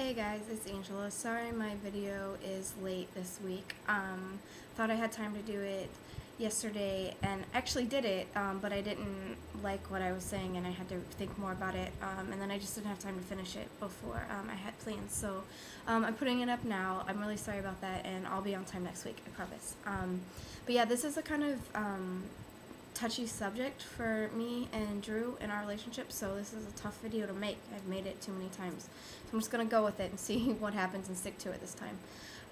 Hey guys, it's Angela. Sorry my video is late this week. Thought I had time to do it yesterday and actually did it, but I didn't like what I was saying and I had to think more about it, and then I just didn't have time to finish it before I had plans. So I'm putting it up now. I'm really sorry about that, and I'll be on time next week, I promise. But yeah, this is a kind of touchy subject for me and Drew in our relationship, so this is a tough video to make. I've made it too many times, so I'm just gonna go with it and see what happens and stick to it this time.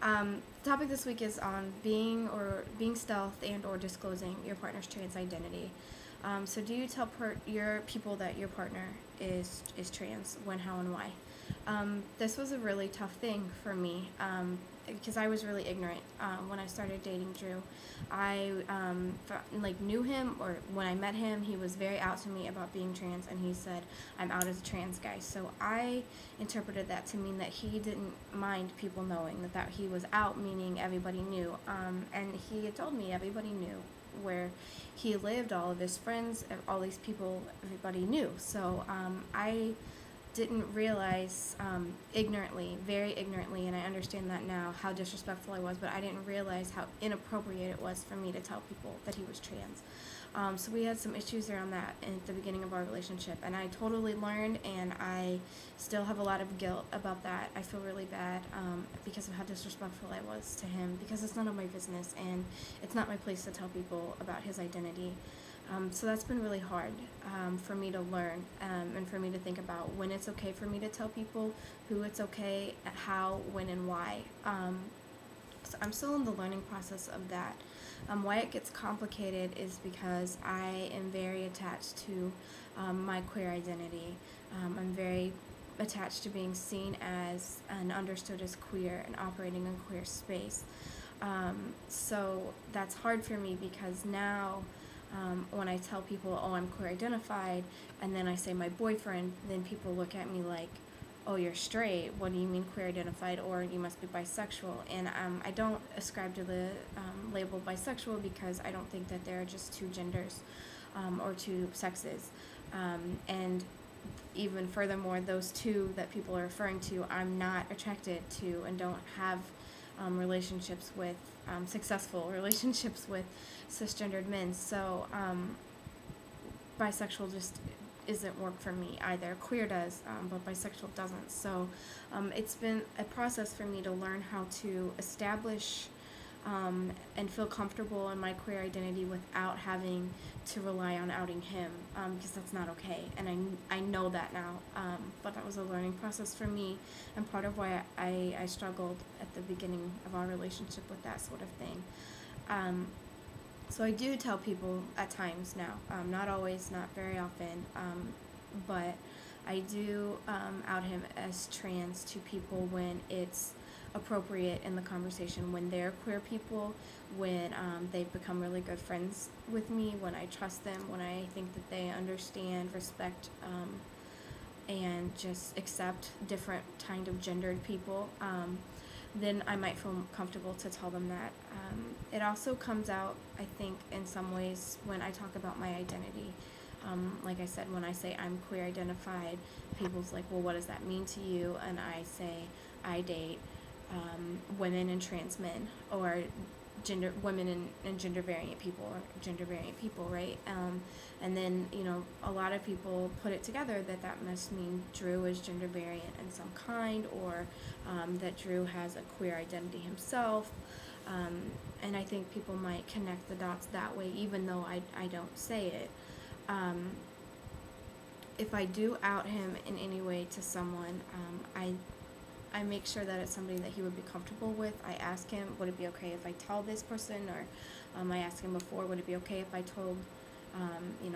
The topic this week is on being stealth and or disclosing your partner's trans identity. So do you tell your people that your partner is trans? When, how, and why? This was a really tough thing for me because I was really ignorant when I started dating Drew. I knew him, or when I met him, he was very out to me about being trans, and he said, "I'm out as a trans guy." So I interpreted that to mean that he didn't mind people knowing that he was out, meaning everybody knew. And he had told me everybody knew where he lived, all of his friends, all these people, everybody knew. So I didn't realize very ignorantly, and I understand that now, how disrespectful I was, but I didn't realize how inappropriate it was for me to tell people that he was trans. So we had some issues around that at the beginning of our relationship, and I totally learned, and I still have a lot of guilt about that. I feel really bad because of how disrespectful I was to him, because it's none of my business, and it's not my place to tell people about his identity. So that's been really hard for me to learn, and for me to think about when it's okay for me to tell people, who it's okay, how, when, and why. So I'm still in the learning process of that. Why it gets complicated is because I am very attached to my queer identity. I'm very attached to being seen as and understood as queer and operating in queer space. So that's hard for me because now when I tell people, oh, I'm queer identified, and then I say my boyfriend, then people look at me like, oh, you're straight, what do you mean queer identified, or you must be bisexual. And I don't ascribe to the label bisexual because I don't think that there are just two genders or two sexes. And even furthermore, those two that people are referring to, I'm not attracted to and don't have relationships with, successful relationships with cisgendered men. So bisexual just isn't work for me either. Queer does, but bisexual doesn't. So it's been a process for me to learn how to establish and feel comfortable in my queer identity without having to rely on outing him, because that's not okay, and I know that now, but that was a learning process for me, and part of why I struggled at the beginning of our relationship with that sort of thing. So I do tell people at times now, not always, not very often, but I do out him as trans to people when it's appropriate in the conversation, when they're queer people, when they've become really good friends with me, when I trust them, when I think that they understand, respect, and just accept different kind of gendered people, then I might feel comfortable to tell them that. It also comes out, I think, in some ways when I talk about my identity. Like I said, when I say I'm queer identified, people's like, well, what does that mean to you? And I say I date women and trans men, or women and gender variant people, right? And then, a lot of people put it together that must mean Drew is gender variant in some kind, or that Drew has a queer identity himself. And I think people might connect the dots that way, even though I don't say it. If I do out him in any way to someone, I make sure that it's somebody that he would be comfortable with. I ask him, would it be okay if I tell this person? Or I asked him before, would it be okay if I told,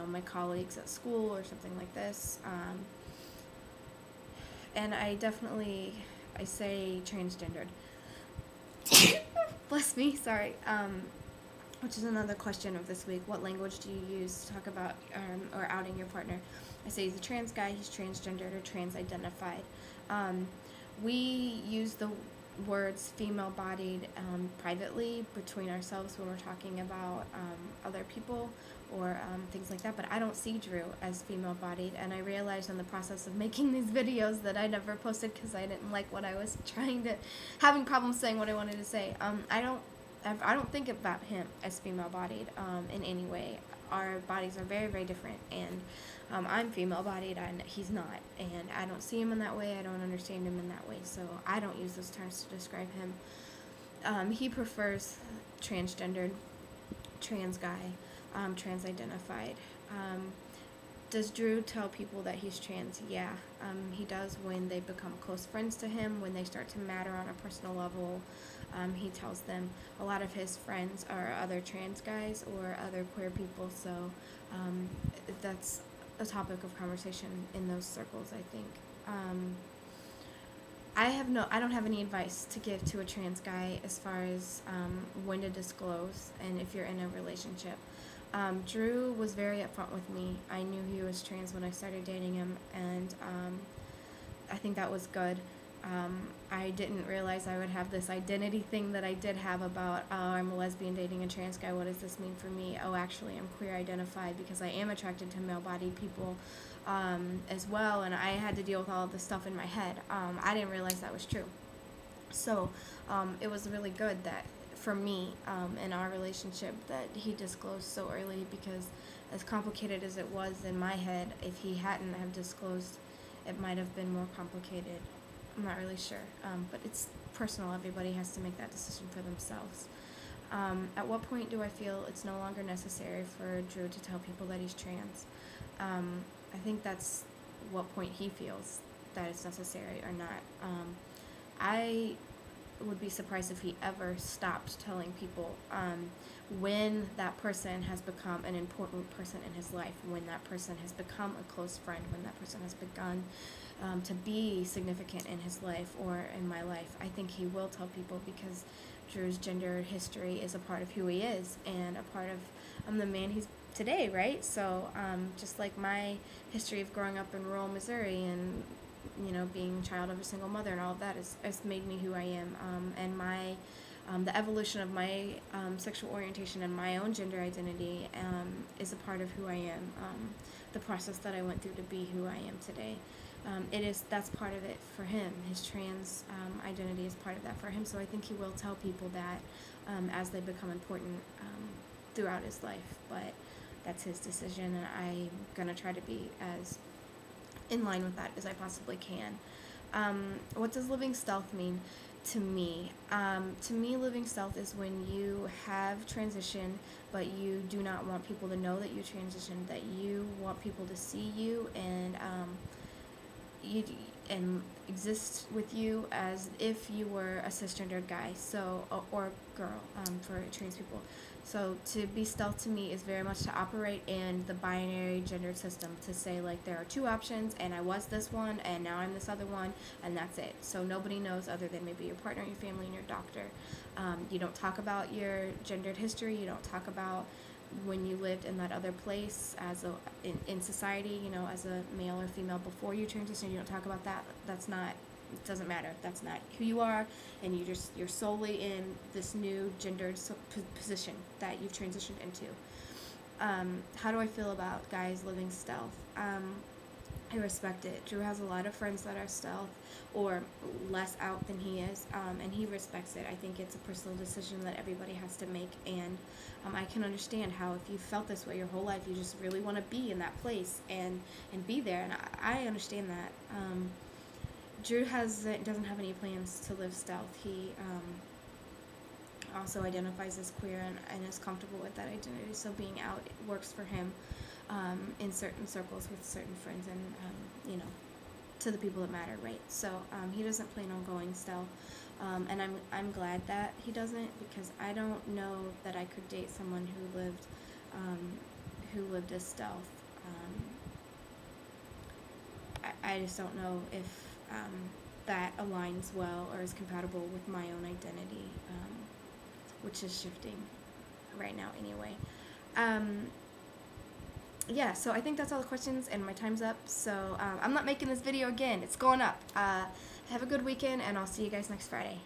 my colleagues at school or something like this? And I say transgendered. Bless me, sorry. Which is another question of this week. What language do you use to talk about or outing your partner? I say he's a trans guy, he's transgendered or trans identified. We use the words female-bodied privately between ourselves when we're talking about other people, or things like that, but I don't see Drew as female-bodied, and I realized in the process of making these videos that I never posted because I didn't like what I was having problems saying what I wanted to say. I don't think about him as female-bodied in any way. Our bodies are very, very different, and I'm female-bodied, and he's not, and I don't see him in that way. I don't understand him in that way, so I don't use those terms to describe him. He prefers transgendered, trans guy, trans-identified. Does Drew tell people that he's trans? Yeah, he does when they become close friends to him, when they start to matter on a personal level. He tells them. A lot of his friends are other trans guys or other queer people, so that's a topic of conversation in those circles, I think. I don't have any advice to give to a trans guy as far as when to disclose and if you're in a relationship. Drew was very upfront with me. I knew he was trans when I started dating him, and I think that was good. I didn't realize I would have this identity thing that I did have about, oh, I'm a lesbian dating a trans guy, what does this mean for me? Oh, actually, I'm queer identified because I am attracted to male-bodied people as well, and I had to deal with all of this stuff in my head. I didn't realize that was true. So it was really good that, for me, in our relationship, that he disclosed so early, because as complicated as it was in my head, if he hadn't have disclosed, it might have been more complicated. I'm not really sure, but it's personal. Everybody has to make that decision for themselves. At what point do I feel it's no longer necessary for Drew to tell people that he's trans? I think that's what point he feels that it's necessary or not. I would be surprised if he ever stopped telling people when that person has become an important person in his life, when that person has become a close friend, when that person has begun to be significant in his life or in my life. I think he will tell people, because Drew's gender history is a part of who he is and a part of the man he's today, right? So just like my history of growing up in rural Missouri and being a child of a single mother and all of that has made me who I am, and my the evolution of my sexual orientation and my own gender identity is a part of who I am. The process that I went through to be who I am today, that's part of it for him. His trans identity is part of that for him. So I think he will tell people that as they become important throughout his life. But that's his decision, and I'm gonna try to be as in line with that as I possibly can. What does living stealth mean to me? To me, living stealth is when you have transitioned, but you do not want people to know that you transitioned, that you want people to see you and exist with you as if you were a cisgendered guy, so or girl, for trans people. So to be stealth to me is very much to operate in the binary gendered system, to say like there are two options and I was this one and now I'm this other one, and that's it. So nobody knows other than maybe your partner, your family, and your doctor. You don't talk about your gendered history. You don't talk about when you lived in that other place as in society, as a male or female before you transition. You don't talk about that. It doesn't matter. That's not who you are, and you're solely in this new gendered position that you've transitioned into. How do I feel about guys living stealth? I respect it. Drew has a lot of friends that are stealth or less out than he is, and he respects it. I think it's a personal decision that everybody has to make, and I can understand how if you felt this way your whole life, you just really want to be in that place and be there, and I understand that. Drew doesn't have any plans to live stealth. He also identifies as queer and is comfortable with that identity, so being out works for him in certain circles with certain friends and to the people that matter, right? So he doesn't plan on going stealth, and I'm glad that he doesn't, because I don't know that I could date someone who lived as stealth. I just don't know if that aligns well or is compatible with my own identity, which is shifting right now anyway. Yeah, so I think that's all the questions, and my time's up, so I'm not making this video again. It's going up. Have a good weekend, and I'll see you guys next Friday.